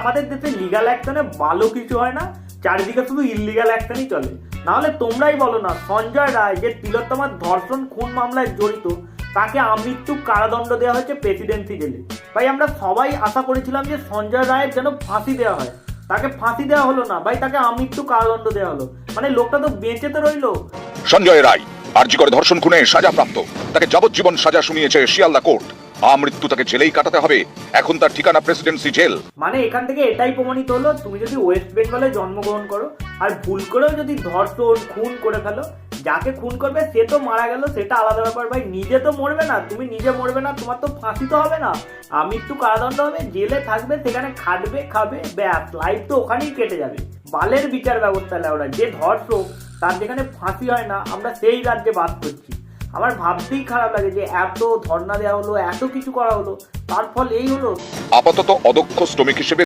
আমাদের দেশে লিগাল অ্যাকশনে ভালো কিছু হয় না, চারিদিকে শুধু ইললিগাল অ্যাকশনই চলে। নাহলে তোমরাই বলো না, সঞ্জয় রায় যে তিলোত্তমার ধর্ষণ খুন মামলায় জড়িত, তাকে আমৃত্যু কারাদণ্ড দেওয়া হয়েছে প্রেসিডেন্সি জেলে। ভাই আমরা সবাই আশা করেছিলাম যে সঞ্জয় রায়ের যেন ফাঁসি দেওয়া হয়, তাকে ফাঁসি দেওয়া হলো না ভাই, তাকে আমৃত্যু কারাদণ্ড দেওয়া হলো। মানে লোকটা তো বেঁচে তো রইলো। সঞ্জয় রায় আরজি করে ধর্ষণ খুনে সাজাপ্রাপ্ত, তাকে যাবজ্জীবন সাজা শুনিয়েছে শিয়ালদা কোর্ট। আমৃত্যু তাকে জেলেই কাটাতে হবে। এখন তার ঠিকানা প্রেসিডেন্সি জেল। মানে এখান থেকে এটাই প্রমাণিত হলো, তুমি যদি ওয়েস্ট বেঙ্গলে জন্মগ্রহণ করো আর ভুল করেও যদি ধর্ষণ খুন করে ফেলো, যাকে খুন করবে সে তো মারা গেল, সেটা আলাদা ব্যাপার ভাই। নিজে তো মরবে না, তুমি নিজে মরবে না, তোমার তো ফাঁসি তো হবে না, আমৃত্যু কারাদণ্ড হবে, জেলে থাকবে, সেখানে খাটবে খাবে, ব্যাস লাইফ তো ওখানেই কেটে যাবে। বালের বিচার ব্যবস্থা লেওড়া, যে ধর্ষক তার যেখানে ফাঁসি হয় না, আমরা সেই রাজ্যে বাস করছি। আমার ভাবতেই খারাপ লাগে যে এত ধর্ণা দেওয়া হলো, এত কিছু করা হলো, তার ফল এই হলো। আপাতত অদক্ষ শ্রমিক হিসেবে